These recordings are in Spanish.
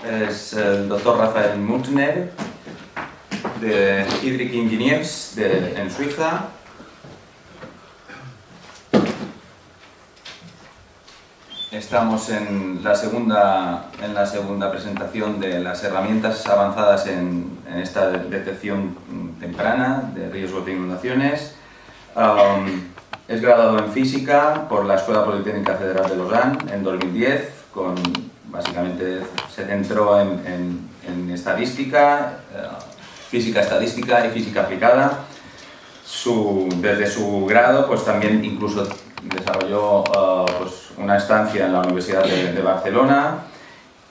es el doctor Rafael Mutner, de Hydric Engineers en Suiza. Estamos en la segunda presentación de las herramientas avanzadas en esta detección temprana de riesgos de inundaciones. Es graduado en Física por la Escuela Politécnica Federal de Lausanne en 2010, básicamente se centró en estadística, física estadística y física aplicada. Desde su grado pues también incluso desarrolló una estancia en la Universidad de Barcelona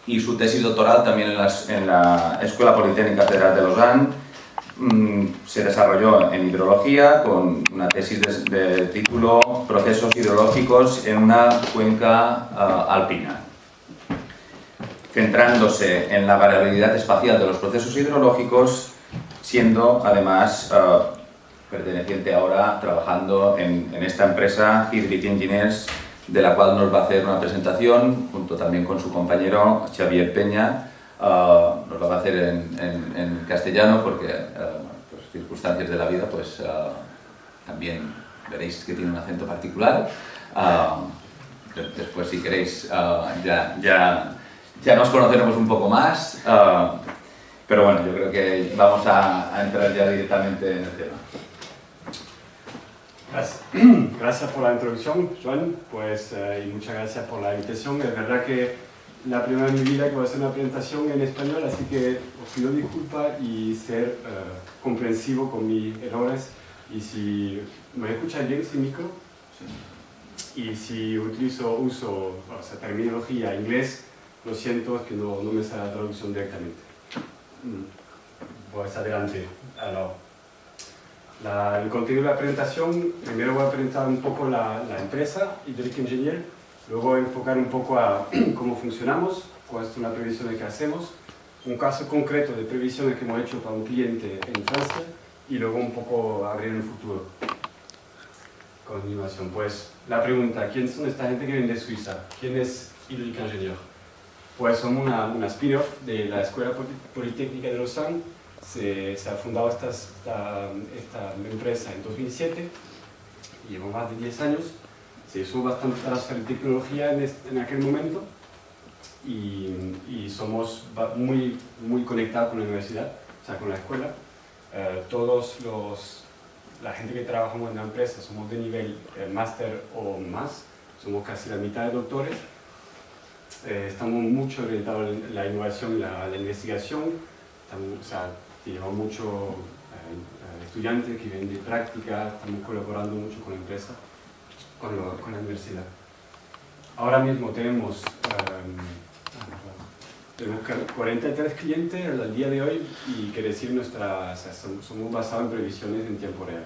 y su tesis doctoral también en la Escuela Politécnica Federal de Lausanne. Se desarrolló en hidrología con una tesis de título Procesos hidrológicos en una cuenca alpina, centrándose en la variabilidad espacial de los procesos hidrológicos, siendo además perteneciente ahora trabajando en esta empresa Hydric Engineers, de la cual nos va a hacer una presentación junto también con su compañero Xavier Peña. Nos lo va a hacer en castellano porque por circunstancias de la vida pues también veréis que tiene un acento particular. Después si queréis ya nos conoceremos un poco más, pero bueno, yo creo que vamos a entrar ya directamente en el tema. Gracias por la introducción, Joan, pues, y muchas gracias por la invitación. Es verdad que la primera vez en mi vida que voy a hacer una presentación en español, así que os pido disculpas y ser comprensivo con mis errores. Y si me escucháis bien sin micro, y si uso terminología inglés, lo siento, es que no me sale la traducción directamente. Pues adelante. El contenido de la presentación, primero voy a presentar un poco la empresa Hydric Engineers, luego voy a enfocar un poco a cómo funcionamos, cuáles son las previsiones que hacemos, un caso concreto de previsiones que hemos hecho para un cliente en Francia y luego un poco abrir el futuro. Continuación, pues la pregunta, ¿quién son esta gente que viene de Suiza? ¿Quién es Hydric Engineers? Pues somos una spin-off de la Escuela Politécnica de Lausanne. Se ha fundado esta empresa en 2007, lleva más de 10 años, se hizo bastante transfer de tecnología en aquel momento y somos muy conectados con la universidad, o sea, con la escuela. La gente que trabajamos en la empresa somos de nivel máster o más, somos casi la mitad de doctores. Estamos mucho orientados en la innovación y la investigación. Llevamos muchos estudiantes que vienen de práctica, estamos colaborando mucho con la empresa, con la universidad. Ahora mismo tenemos 43 clientes al día de hoy y quiere decir somos basados en previsiones en tiempo real.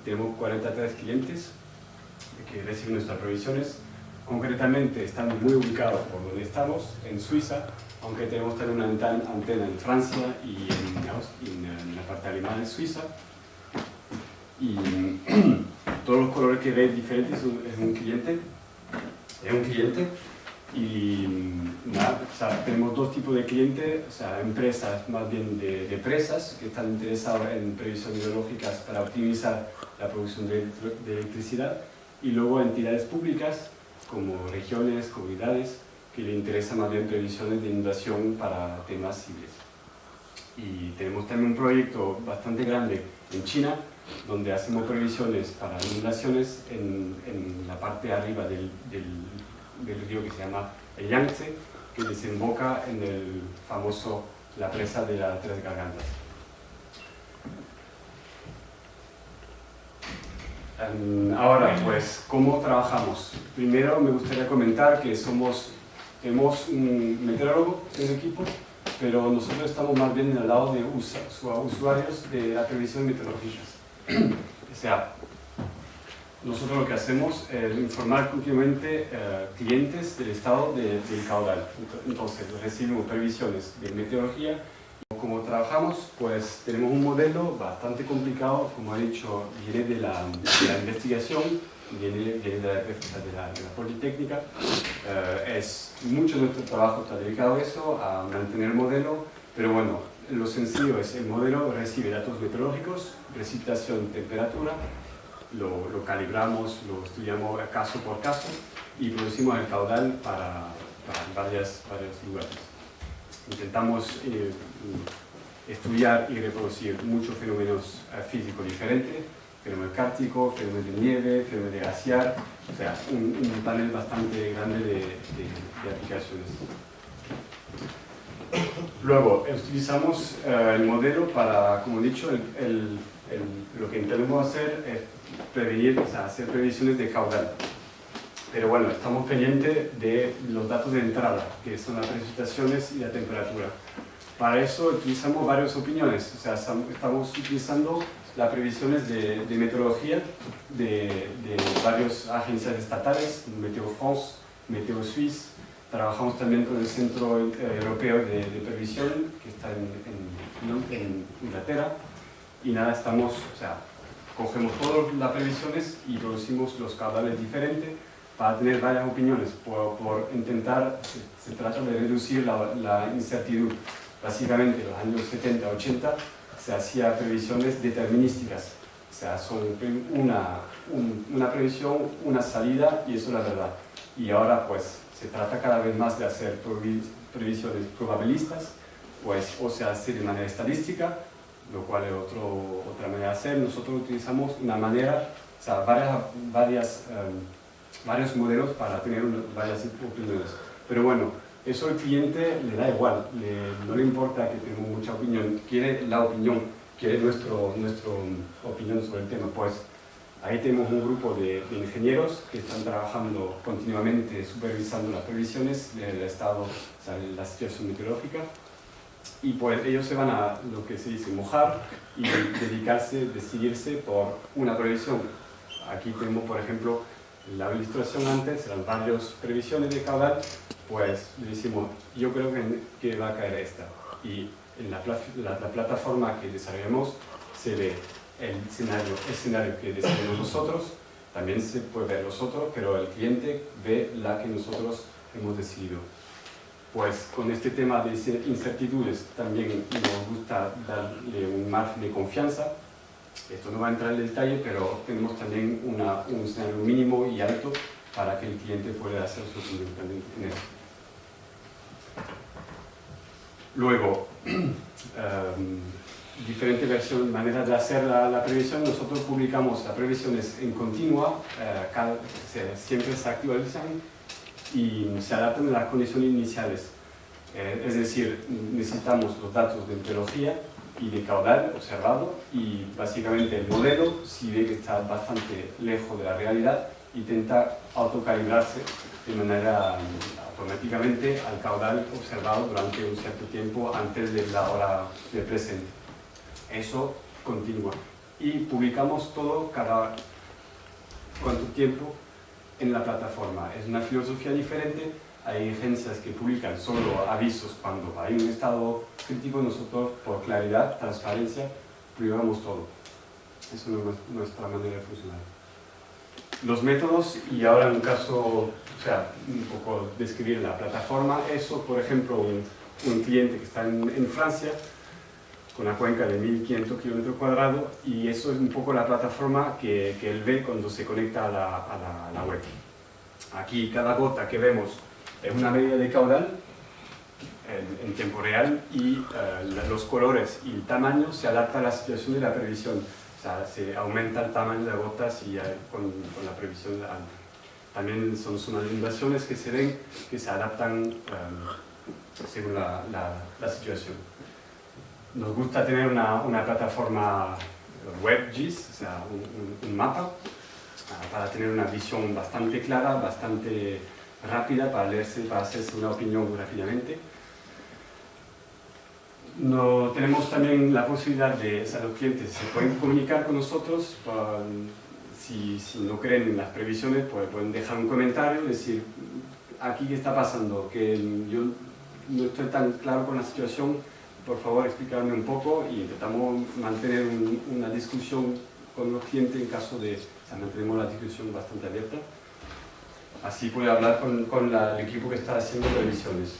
Tenemos 43 clientes, que reciben nuestras previsiones. Concretamente estamos muy ubicados por donde estamos, en Suiza, aunque tenemos también una antena en Francia y en la parte alemana de Suiza. Y todos los colores que veis diferentes es un cliente. Y tenemos dos tipos de clientes, empresas más bien de empresas que están interesadas en previsiones hidrológicas para optimizar la producción de electricidad, y luego entidades públicas como regiones, comunidades, que le interesan más bien previsiones de inundación para temas civiles. Y tenemos también un proyecto bastante grande en China, donde hacemos previsiones para inundaciones en la parte de arriba del río que se llama el Yangtze, que desemboca en la presa de las Tres Gargantas. Ahora, pues, ¿cómo trabajamos? Primero me gustaría comentar que tenemos un meteorólogo en el equipo, pero nosotros estamos más bien al lado de usuarios de la previsión meteorológicas. O sea, nosotros lo que hacemos es informar continuamente clientes del estado del caudal. Entonces, recibimos previsiones de meteorología. Como trabajamos, pues tenemos un modelo bastante complicado, como he dicho, viene de la investigación, viene de la defensa de la Politécnica. Es mucho nuestro trabajo está dedicado a eso, a mantener el modelo, pero bueno, lo sencillo es el modelo recibe datos meteorológicos, precipitación, temperatura, lo calibramos, lo estudiamos caso por caso y producimos el caudal para varios lugares. Intentamos estudiar y reproducir muchos fenómenos físicos diferentes, fenómeno kártico, fenómeno de nieve, fenómeno de glaciar, o sea, un panel bastante grande de aplicaciones. Luego, utilizamos el modelo para, como he dicho, lo que intentamos hacer es prevenir, o sea, hacer previsiones de caudal. Pero bueno, estamos pendientes de los datos de entrada, que son las precipitaciones y la temperatura. Para eso utilizamos varias opiniones, o sea, estamos utilizando las previsiones de meteorología de varias agencias estatales, Météo France, Météo Suisse. Trabajamos también con el Centro Europeo de Previsión, que está en Inglaterra. Y nada, o sea, cogemos todas las previsiones y producimos los caudales diferentes para tener varias opiniones, por intentar, se trata de reducir la incertidumbre. Básicamente, en los años 70, 80, se hacía previsiones determinísticas, o sea, son una previsión, una salida, y eso es la verdad. Y ahora, pues, se trata cada vez más de hacer previsiones probabilistas, pues, o se hace de manera estadística, lo cual es otra manera de hacer. Nosotros utilizamos una manera, o sea, varios modelos para tener varias opiniones. Pero bueno, eso al cliente le da igual, no le importa que tengamos mucha opinión, quiere la opinión, quiere nuestra opinión sobre el tema. Pues ahí tenemos un grupo de ingenieros que están trabajando continuamente, supervisando las previsiones del estado, o sea, la situación meteorológica. Y pues ellos se van a, lo que se dice, mojar y decidirse por una previsión. Aquí tenemos, por ejemplo, la ilustración antes, eran varias previsiones de caudal, pues le decimos, yo creo que va a caer esta. Y en la plataforma que desarrollamos se ve el escenario que desarrollamos nosotros, también se puede ver los otros, pero el cliente ve la que nosotros hemos decidido. Pues con este tema de incertidudes también nos gusta darle un margen de confianza. Esto no va a entrar en detalle, pero tenemos también un escenario mínimo y alto para que el cliente pueda hacer su opinión también en eso. Luego, diferentes versiones, maneras de hacer la previsión. Nosotros publicamos las previsiones en continua, siempre se actualizan y se adaptan a las condiciones iniciales. Es decir, necesitamos los datos de meteorología y de caudal observado, y básicamente el modelo, si ve que está bastante lejos de la realidad, intenta autocalibrarse de manera automáticamente al caudal observado durante un cierto tiempo antes de la hora del presente. Eso continúa. Y publicamos todo cada cuánto tiempo en la plataforma. Es una filosofía diferente. Hay agencias que publican solo avisos cuando hay un estado crítico. Nosotros, por claridad, transparencia, publicamos todo. Eso es nuestra manera de funcionar. Los métodos, y ahora en un caso, o sea, un poco describir la plataforma. Eso, por ejemplo, un cliente que está en Francia, con una cuenca de 1500 km², y eso es un poco la plataforma que él ve cuando se conecta a la web. Aquí cada gota que vemos es una medida de caudal en tiempo real, y los colores y el tamaño se adaptan a la situación de la previsión. O sea, se aumenta el tamaño de las gotas y con la previsión. También son unas inundaciones que se ven, que se adaptan según la situación. Nos gusta tener una plataforma WebGIS, o sea, un mapa, para tener una visión bastante clara, bastante rápida, para hacerse una opinión rápidamente. Tenemos también la posibilidad de, o sea, los clientes se pueden comunicar con nosotros. Si no creen en las previsiones, pues pueden dejar un comentario, decir, aquí qué está pasando, que yo no estoy tan claro con la situación, por favor explicarme un poco, y intentamos mantener una discusión con los clientes en caso de O sea, mantenemos la discusión bastante abierta. Así puedo hablar con el equipo que está haciendo previsiones.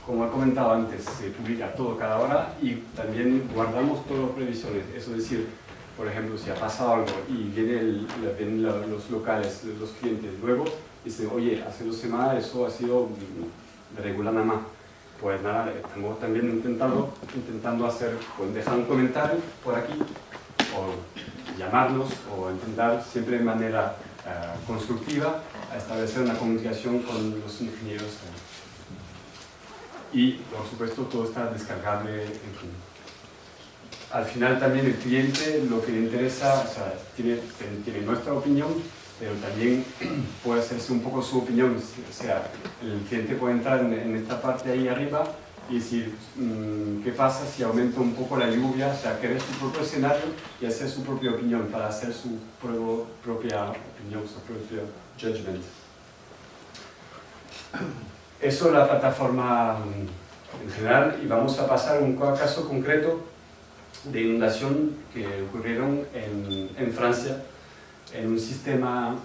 Como he comentado antes, se publica todo cada hora y también guardamos todas las previsiones. Eso es decir, por ejemplo, si ha pasado algo y vienen los locales, los clientes, luego dicen, oye, hace 2 semanas eso ha sido regular nada más. Pues nada, estamos también intentando hacer, pues dejar un comentario por aquí, o llamarnos, o intentar siempre de manera constructiva a establecer una comunicación con los ingenieros. Y, por supuesto, todo está descargable, en fin. Al final también el cliente lo que le interesa, o sea, tiene nuestra opinión, pero también puede hacerse un poco su opinión. O sea, el cliente puede entrar en esta parte ahí arriba y decir, ¿qué pasa si aumenta un poco la lluvia? O sea, crear su propio escenario y hacer su propia opinión para hacer su propia opinión, su propio judgment. Eso es la plataforma en general, y vamos a pasar a un caso concreto de inundación que ocurrieron en Francia, en un sistema,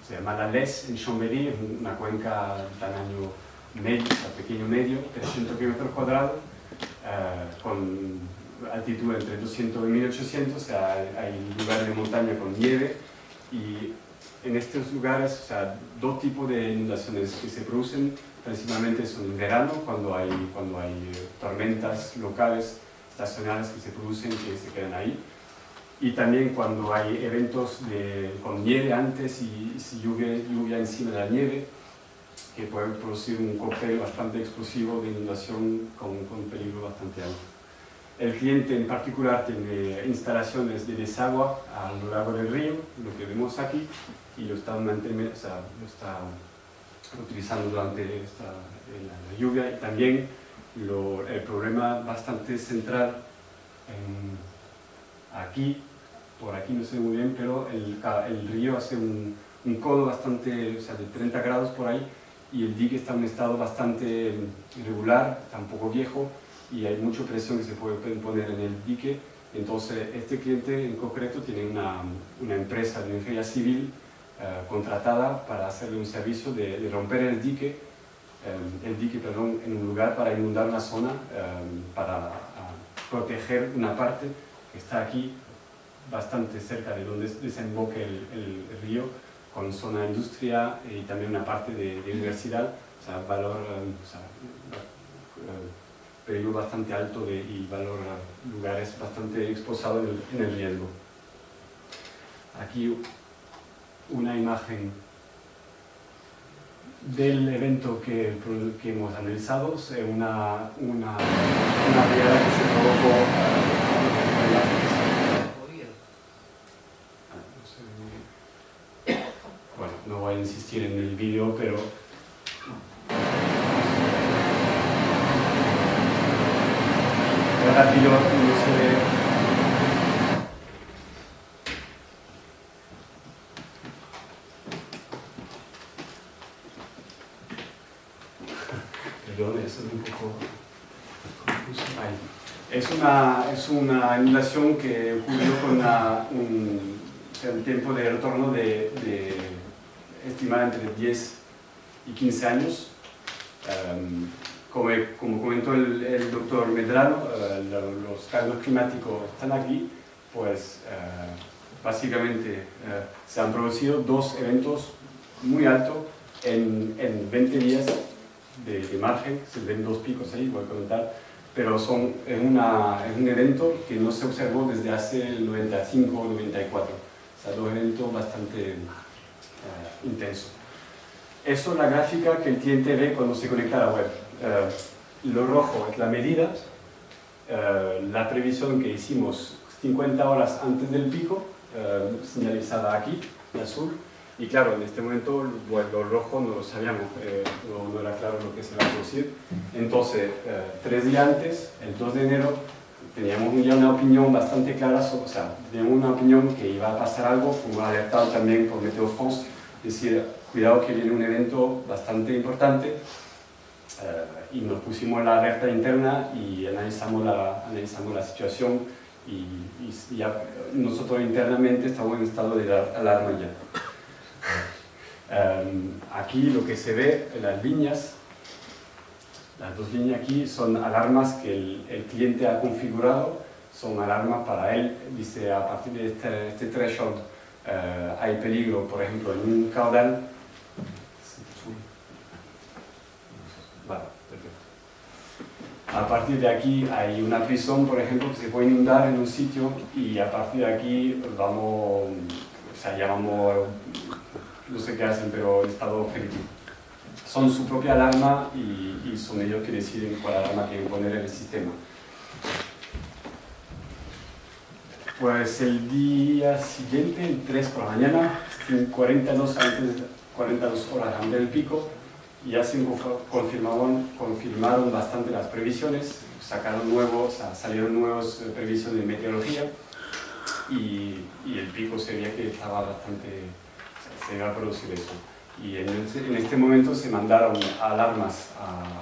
se llama la Les, en Chambéry, una cuenca de tamaño medio, o sea, pequeño medio, 300 kilómetros cuadrados, con altitud entre 200 y 1800, o sea, hay lugares de montaña con nieve, y en estos lugares, o sea, 2 tipos de inundaciones que se producen principalmente son en verano, cuando hay tormentas locales, estacionales que se producen, que se quedan ahí, y también cuando hay eventos con nieve antes y lluvia encima de la nieve, que pueden producir un cóctel bastante explosivo de inundación con peligro bastante alto. El cliente en particular tiene instalaciones de desagüe a lo largo del río, lo que vemos aquí, y lo está utilizando durante la lluvia. Y también el problema bastante central aquí, por aquí no sé muy bien, pero el río hace un codo bastante, o sea, de 30 grados por ahí, y el dique está en un estado bastante irregular, está un poco viejo, y hay mucha presión que se puede poner en el dique. Entonces, este cliente en concreto tiene una empresa de ingeniería civil contratada para hacerle un servicio de romper el dique, en un lugar para inundar una zona, para proteger una parte que está aquí, bastante cerca de donde desemboca el río, con zona de industria y también una parte de universidad, o sea, peligro bastante alto y lugares bastante exposados en el riesgo. Aquí una imagen del evento que hemos analizado, es una riada que se provocó bueno, no voy a insistir en el vídeo, pero rápido no se ve. Perdón, eso es un poco confuso. Es una inundación que ocurrió con un tiempo de retorno de estimado entre 10 y 15 años. Como comentó el doctor Medrano, los cambios climáticos están aquí, pues básicamente se han producido 2 eventos muy altos en 20 días de margen. Se ven 2 picos ahí, voy a comentar, pero es un evento que no se observó desde hace el 95 o 94, o sea, 2 eventos bastante intensos. Eso es la gráfica que el cliente ve cuando se conecta a la web. Lo rojo es la medida, la previsión que hicimos 50 horas antes del pico, señalizada aquí, en azul, y claro, en este momento lo rojo no lo sabíamos, no era claro lo que se iba a producir. Entonces, 3 días antes, el 2 de enero, teníamos ya una opinión bastante clara, o sea, teníamos una opinión que iba a pasar algo, como alertado también por Météo France, decir, cuidado que viene un evento bastante importante, y nos pusimos la alerta interna y analizamos la situación, y ya nosotros internamente estamos en estado de alarma ya. Aquí lo que se ve en las líneas, las dos líneas aquí son alarmas que el cliente ha configurado, son alarmas para él, dice a partir de este threshold hay peligro, por ejemplo en un caudal. Vale, perfecto. A partir de aquí hay una prisión, por ejemplo, que se puede inundar en un sitio y a partir de aquí vamos, o sea, llamamos, no sé qué hacen, pero estado crítico. Son su propia alarma y son ellos que deciden cuál alarma quieren poner en el sistema. Pues el día siguiente, el 3 por la mañana, 42 horas antes del pico, ya se confirmaron bastante las previsiones, salieron nuevas previsiones de meteorología y el pico se veía que estaba bastante, se iba a producir eso. Y en este momento se mandaron alarmas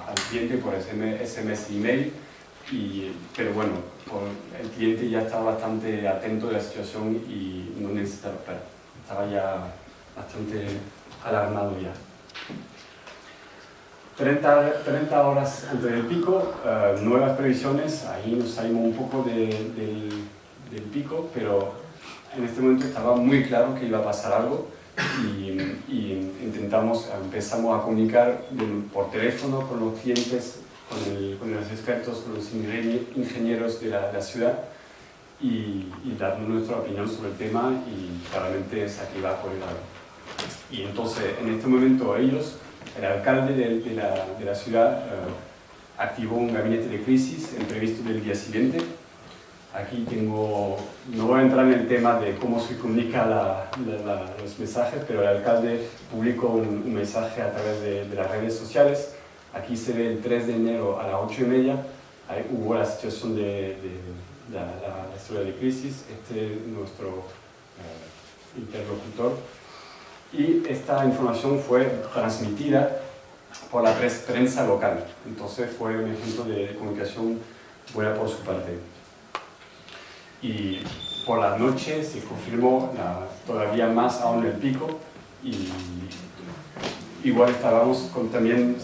al cliente por SMS y email, pero bueno, el cliente ya estaba bastante atento de la situación y no necesitaba esperar, estaba ya bastante alarmado ya. 30 horas antes del pico, nuevas previsiones, ahí nos salimos un poco del pico, pero en este momento estaba muy claro que iba a pasar algo y empezamos a comunicar por teléfono con los clientes, con los expertos, con los ingenieros de la ciudad y dando nuestra opinión sobre el tema y claramente se activaba por el lado. Y entonces en este momento ellos, el alcalde de la ciudad activó un gabinete de crisis previsto del día siguiente. Aquí no voy a entrar en el tema de cómo se comunica los mensajes, pero el alcalde publicó un mensaje a través de las redes sociales. Aquí se ve el 3 de enero a las 8:30, hubo la situación de la historia de crisis, este es nuestro interlocutor. Y esta información fue transmitida por la prensa local, entonces fue un ejemplo de comunicación buena por su parte. Y por la noche se confirmó todavía más aún el pico y igual estábamos también,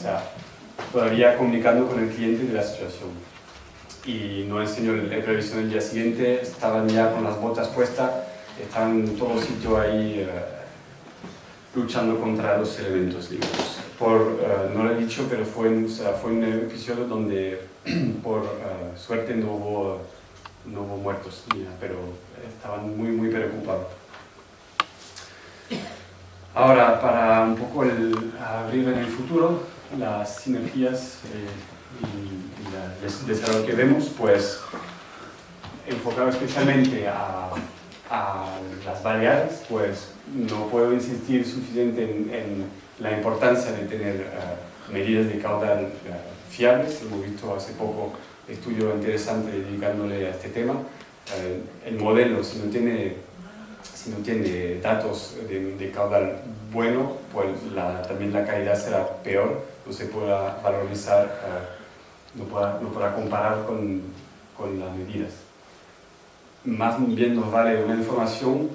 todavía comunicando con el cliente de la situación. Y no enseñó la previsión del día siguiente, estaban ya con las botas puestas, estaban en todo sitio ahí luchando contra los elementos, digamos. No lo he dicho, pero fue un episodio donde por suerte no hubo muertos, pero estaban muy preocupados. Ahora, para un poco abrir en el futuro, las sinergias y el desarrollo que vemos, pues enfocado especialmente a las Baleares, pues no puedo insistir suficiente en la importancia de tener medidas de caudal fiables. Hemos visto hace poco estudio interesante dedicándole a este tema. El modelo, si no tiene datos de caudal bueno, pues también la calidad será peor, no se podrá valorizar, no podrá comparar con las medidas. Más bien nos vale una información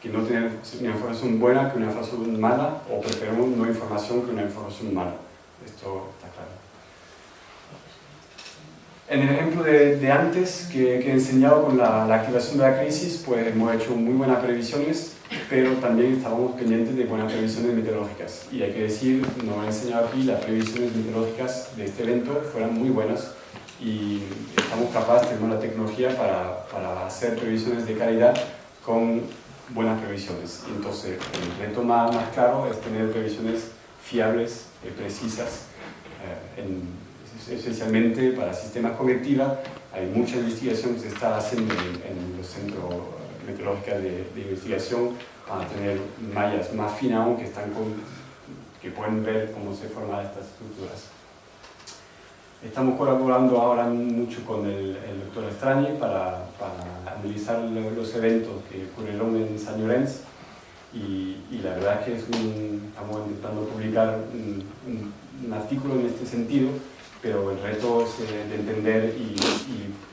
que no tener una información buena que una información mala, o preferimos no información que una información mala. Esto está claro. En el ejemplo de antes que he enseñado con la activación de la crisis, pues hemos hecho muy buenas previsiones, pero también estábamos pendientes de buenas previsiones meteorológicas. Y hay que decir, no he enseñado aquí, las previsiones meteorológicas de este evento fueron muy buenas y estamos capaces, tenemos la tecnología para hacer previsiones de calidad con buenas previsiones. Entonces, el reto más claro es tener previsiones fiables, precisas, especialmente para sistemas convectivos. Hay mucha investigación que se está haciendo en los centros meteorológicos de investigación para tener mallas más finas aún que pueden ver cómo se forman estas estructuras. Estamos colaborando ahora mucho con el doctor Estrani para analizar los eventos que ocurrieron en San Llorenç y la verdad es que estamos intentando publicar un artículo en este sentido pero el reto es de entender y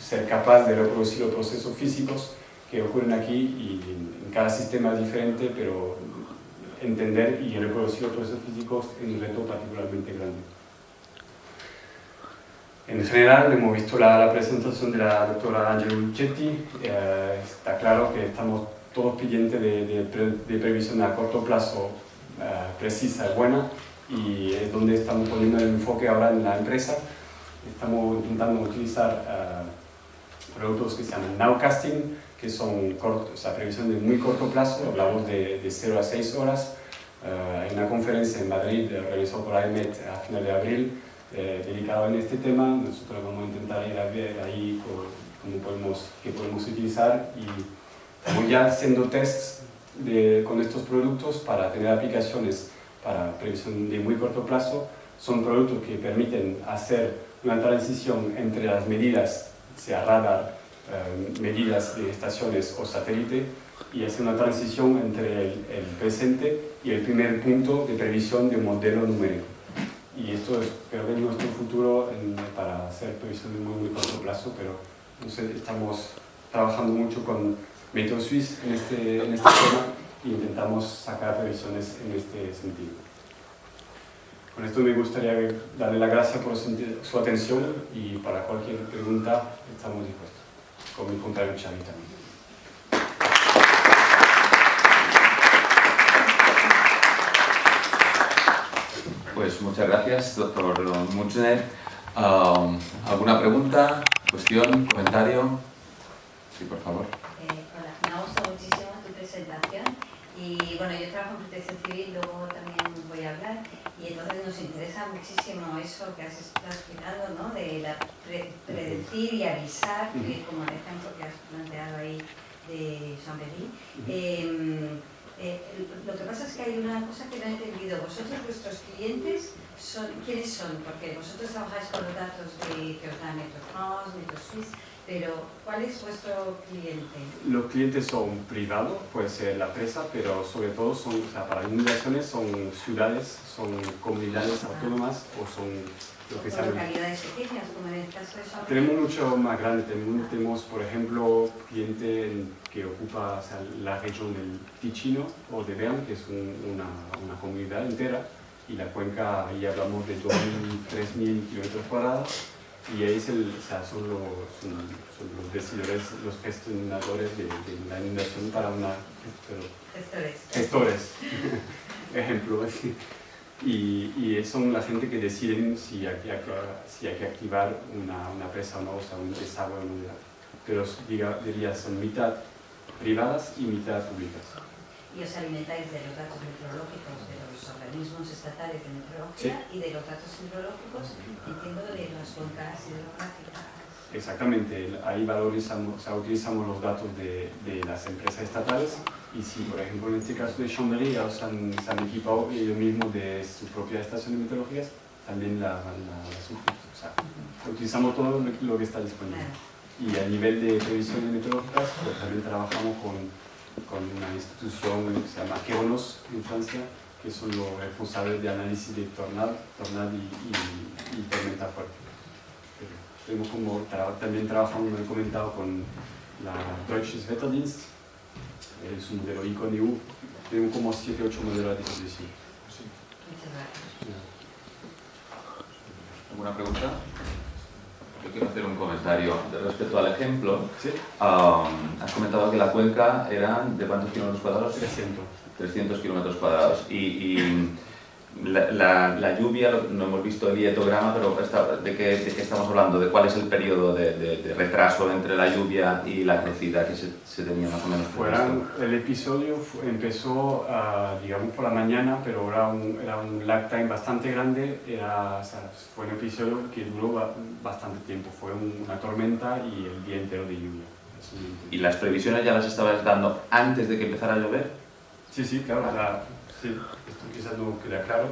ser capaz de reproducir los procesos físicos que ocurren aquí, y en cada sistema es diferente, pero entender y reproducir los procesos físicos es un reto particularmente grande. En general, hemos visto la presentación de la doctora Angela Luchetti. Está claro que estamos todos pendientes de previsión a corto plazo precisa y buena, y es donde estamos poniendo el enfoque ahora en la empresa. Estamos intentando utilizar productos que se llaman nowcasting, que son previsión de muy corto plazo, hablamos de 0 a 6 horas. Hay una conferencia en Madrid realizada por AEMET a final de abril dedicada en este tema. Nosotros vamos a intentar ir a ver ahí qué podemos utilizar, y estamos ya haciendo tests con estos productos para tener aplicaciones para previsión de muy corto plazo. Son productos que permiten hacer una transición entre las medidas, sea radar, medidas de estaciones o satélite, y hacer una transición entre el presente y el primer punto de previsión de un modelo numérico. Y esto es, creo que, nuestro futuro para hacer previsión de muy corto plazo, pero no sé, estamos trabajando mucho con Método Suisse en este tema, e intentamos sacar previsiones en este sentido. Con esto me gustaría darle las gracias por su atención, y para cualquier pregunta estamos dispuestos, con mi compañero Xavi también. Pues muchas gracias, doctor Mutschner. ¿Alguna pregunta, cuestión, comentario? Sí, por favor. Hola, me ha gustado muchísimo tu presentación, y bueno, yo trabajo en protección civil, luego también voy a hablar, y entonces nos interesa muchísimo eso que has explicado, ¿no? De predecir y avisar, como el ejemplo que has planteado ahí de Chambéry. Lo que pasa es que hay una cosa que no he entendido. ¿Vosotros, vuestros clientes, quiénes son? Porque vosotros trabajáis con los datos que os da Método France, Método Suisse, pero ¿cuál es vuestro cliente? Los clientes son privados, puede ser la empresa, pero sobre todo para inundaciones son ciudades, son comunidades autónomas, o son lo que ¿Son localidades pequeñas, como en el caso de Chambéry? Tenemos mucho más grande. Tenemos, por ejemplo, cliente que ocupa la región del Ticino o de Bern, que es una comunidad entera, y la cuenca, ahí hablamos de 2.000, 3.000 kilómetros cuadrados, y ahí son los decidores, los gestionadores de la inundación para una... Gestores. Ejemplo. Y son la gente que deciden si hay que activar una presa o no, o sea, un desagüe o no. Pero diría son mitad privadas y mitad públicas. Y os alimentáis de los datos meteorológicos de los organismos estatales de meteorología, sí, y de los datos hidrológicos, entiendo, de las cuencas hidrográficas. Exactamente, ahí utilizamos los datos de las empresas estatales, y si, por ejemplo, en este caso de Chambéry, ya se han equipado ellos mismos de su propia estación de meteorología, también utilizamos todo lo que está disponible. Y a nivel de previsiones meteorológicas, pues también trabajamos con una institución que se llama Keronos en Francia, que son los responsables de análisis de tornado y tormenta fuerte. También trabajamos, como he comentado, con la Deutsches Wetterdienst, su modelo ICON-EU. Tenemos como 7 o 8 modelos a disposición. Sí. Muchas gracias. ¿Alguna pregunta? Yo quiero hacer un comentario respecto al ejemplo. ¿Sí? Has comentado que la cuenca era ¿de cuántos kilómetros cuadrados? 300 kilómetros cuadrados. Y la lluvia, no hemos visto el dietograma, pero ¿de qué estamos hablando? ¿De cuál es el periodo de retraso entre la lluvia y la crecida que se tenía más o menos previsto? El episodio empezó, digamos, por la mañana, pero era un lag time bastante grande. Fue un episodio que duró bastante tiempo. Fue una tormenta y el día entero de lluvia. ¿Y las previsiones ya las estabas dando antes de que empezara a llover? Sí, claro. Sí, esto quizás no queda claro,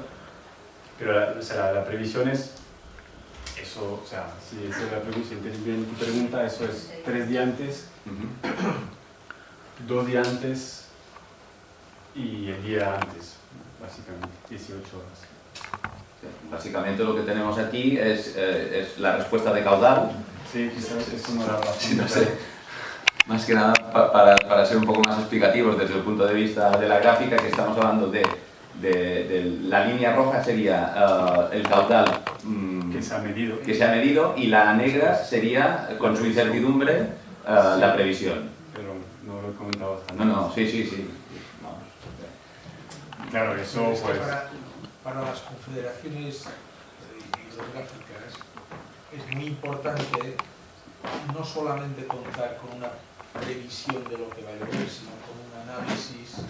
pero la previsión es eso, si esa es la pregunta, si entendí bien tu pregunta, eso es 3 días antes, 2 días antes y el día antes, básicamente, 18 horas. Básicamente lo que tenemos aquí es la respuesta de caudal. Sí, quizás eso no era bastante. Sí, no sé. Más que nada para ser un poco más explicativos desde el punto de vista de la gráfica, que estamos hablando de la línea roja sería el caudal que se ha medido. Y la negra sería, con su incertidumbre, la previsión. Pero no lo he comentado bastante. No, sí. Vamos. Claro, eso Es que pues... para las confederaciones hidrográficas es muy importante no solamente contar con una previsión de lo que va a llover, sino con un análisis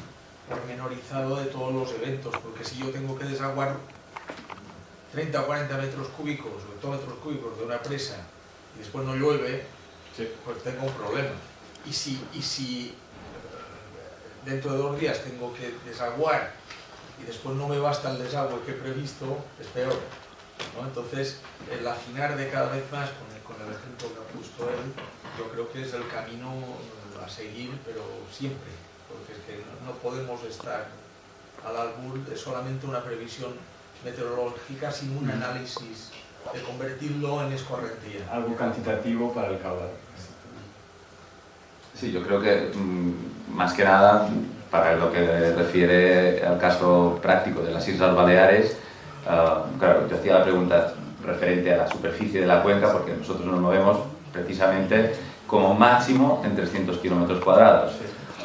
pormenorizado de todos los eventos, porque si yo tengo que desaguar 30 o 40 metros cúbicos o hectómetros cúbicos de una presa y después no llueve, Sí. pues tengo un problema. Y si dentro de 2 días tengo que desaguar y después no me basta el desagüe que he previsto, es peor, ¿no? Entonces, el afinar de cada vez más con el ejemplo que ha puesto él, yo creo que es el camino a seguir, pero siempre, porque es que no podemos estar al albur de solamente una previsión meteorológica sin un análisis de convertirlo en escorrentía. Algo cuantitativo para el caudal. Sí, yo creo que más que nada, para lo que refiere al caso práctico de las Islas Baleares, claro, yo hacía la pregunta referente a la superficie de la cuenca, porque nosotros nos movemos precisamente como máximo en 300 kilómetros cuadrados.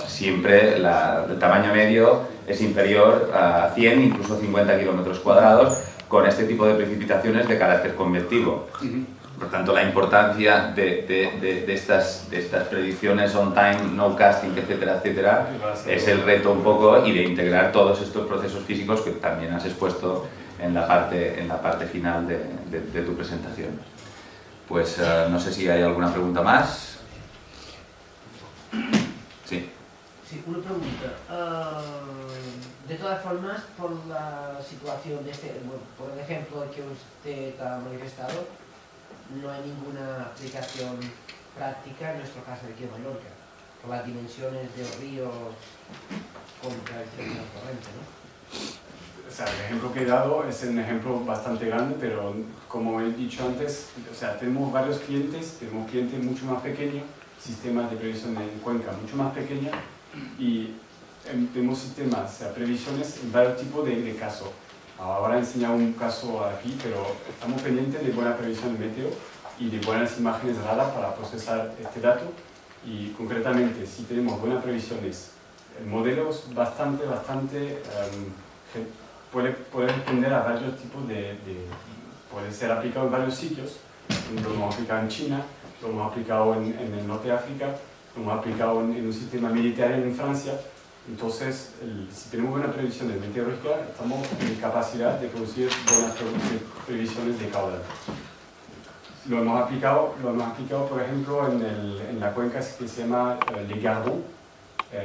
Siempre el tamaño medio es inferior a 100, incluso 50 kilómetros cuadrados, con este tipo de precipitaciones de carácter convectivo. Por tanto, la importancia de estas predicciones on time, no casting, etcétera, etcétera, es el reto un poco, y de integrar todos estos procesos físicos que también has expuesto en la parte final de tu presentación. Pues no sé si hay alguna pregunta más. Sí. Sí, una pregunta. De todas formas, por la situación por el ejemplo que usted ha manifestado, no hay ninguna aplicación práctica en nuestro caso de aquí en Mallorca, por las dimensiones del río contra el cielo corriente, ¿no? O sea, el ejemplo que he dado es un ejemplo bastante grande, pero como he dicho antes, o sea, tenemos varios clientes, tenemos clientes mucho más pequeños, sistemas de previsión en cuenca mucho más pequeños, y tenemos sistemas, o sea, previsiones en varios tipos de casos. Ahora he enseñado un caso aquí, pero estamos pendientes de buena previsión de meteo y de buenas imágenes radar para procesar este dato. Y concretamente, si tenemos buenas previsiones, modelos bastante puede responder a varios tipos puede ser aplicado en varios sitios. Lo hemos aplicado en China, lo hemos aplicado en el norte de África, lo hemos aplicado en un sistema militar en Francia. Entonces, si tenemos buenas previsiones meteorológicas, estamos en capacidad de producir buenas previsiones de caudal. Lo hemos aplicado, por ejemplo, en la cuenca que se llama Les Gardons,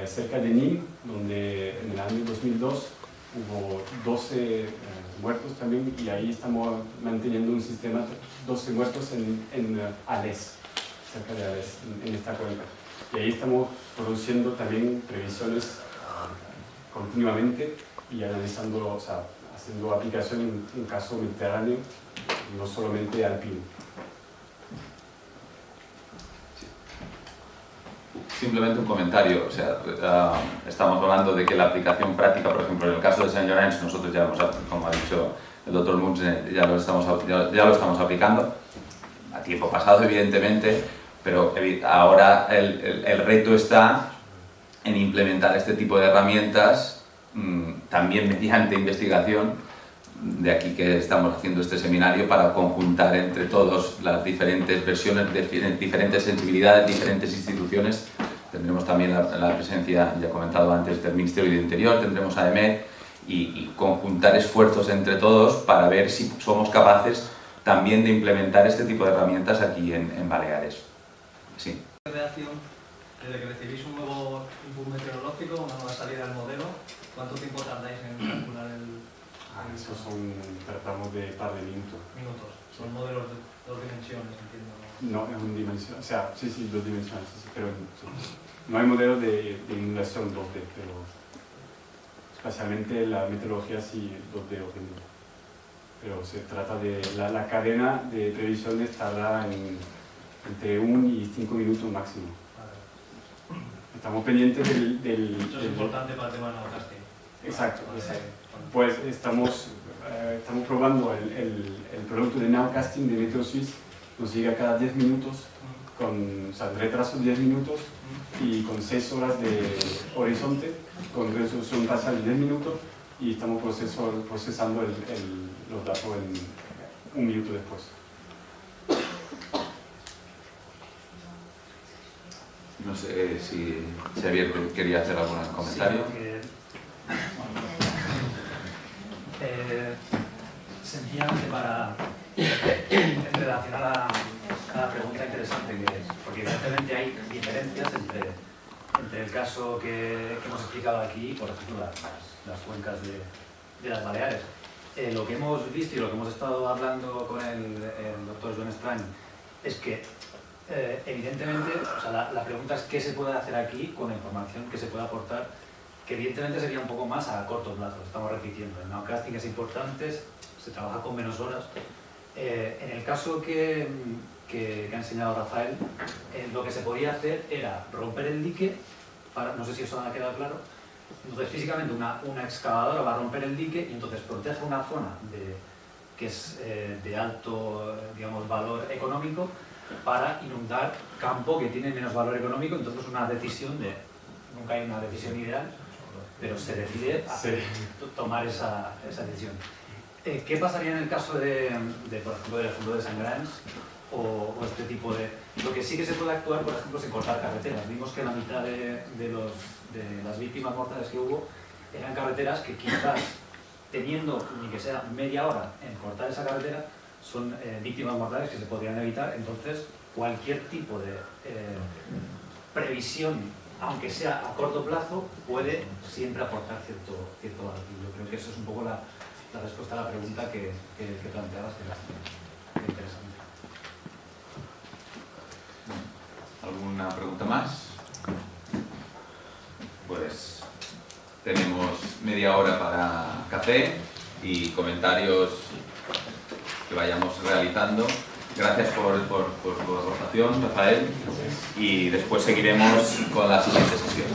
cerca de Nîmes, donde en el año 2002 hubo 12 muertos también, y ahí estamos manteniendo un sistema, 12 muertos en Alès, cerca de Alès, en esta cuenca. Y ahí estamos produciendo también previsiones continuamente y analizando, o sea, haciendo aplicación en caso mediterráneo, no solamente alpino. Simplemente un comentario, o sea, estamos hablando de que la aplicación práctica, por ejemplo, en el caso de Saint Llorenç, nosotros ya, como ha dicho el doctor Munz, ya lo estamos aplicando, a tiempo pasado, evidentemente, pero ahora el reto está en implementar este tipo de herramientas también mediante investigación. De aquí que estamos haciendo este seminario, para conjuntar entre todos las diferentes versiones, diferentes sensibilidades, diferentes instituciones. Tendremos también la presencia, ya he comentado antes, del Ministerio de Interior, tendremos a EMET, y conjuntar esfuerzos entre todos para ver si somos capaces también de implementar este tipo de herramientas aquí en Baleares. Sí. Desde que recibís un nuevo input meteorológico, una nueva salida del modelo, ¿cuánto tiempo tardáis en calcular el...? Eso tratamos de par de minutos. Son modelos de 2 dimensiones, entiendo. No, es una dimensión, o sea, sí, 2 dimensiones, sí, pero no hay modelo de inundación 2D, pero especialmente la meteorología sí 2D obviamente. pero se trata de la cadena de previsiones tarda entre 1 y 5 minutos máximo. Estamos pendientes Eso es importante para el tema de nowcasting. Exacto. Pues estamos probando el producto de nowcasting de Meteo Suisse, nos llega cada 10 minutos, con retraso de 10 minutos y con 6 horas de horizonte, con resolución parcial de 10 minutos, y estamos procesando los datos en 1 minuto después. No sé si Xavier quería hacer algún comentario. Sencillamente para relacionar a la pregunta interesante que es, porque evidentemente hay diferencias entre el caso que hemos explicado aquí, por ejemplo, las cuencas de las Baleares. Lo que hemos visto y lo que hemos estado hablando con el doctor Joan Estrany es que evidentemente, o sea, la pregunta es qué se puede hacer aquí con la información que se puede aportar, que evidentemente sería un poco más a corto plazo. Estamos repitiendo, el nowcasting es importante, se trabaja con menos horas. En el caso que ha enseñado Rafael, lo que se podía hacer era romper el dique, no sé si eso ha quedado claro. Entonces físicamente una excavadora va a romper el dique y entonces protege una zona que es de alto, digamos, valor económico, para inundar campo que tiene menos valor económico. Entonces nunca hay una decisión ideal, pero se decide tomar esa decisión. ¿Qué pasaría en el caso por ejemplo, del fondo de Sangrans o este tipo de...? Lo que sí que se puede actuar, por ejemplo, es en cortar carreteras. Vimos que la mitad de las víctimas mortales que hubo eran carreteras que quizás, teniendo ni que sea media hora en cortar esa carretera, son víctimas mortales que se podrían evitar. Entonces, cualquier tipo de previsión, aunque sea a corto plazo, puede siempre aportar cierto valor. Y yo creo que eso es un poco la respuesta a la pregunta que planteabas, que era interesante. ¿Alguna pregunta más? Pues tenemos media hora para café y comentarios que vayamos realizando. Gracias por tu aportación, Rafael, y después seguiremos con la siguiente sesión.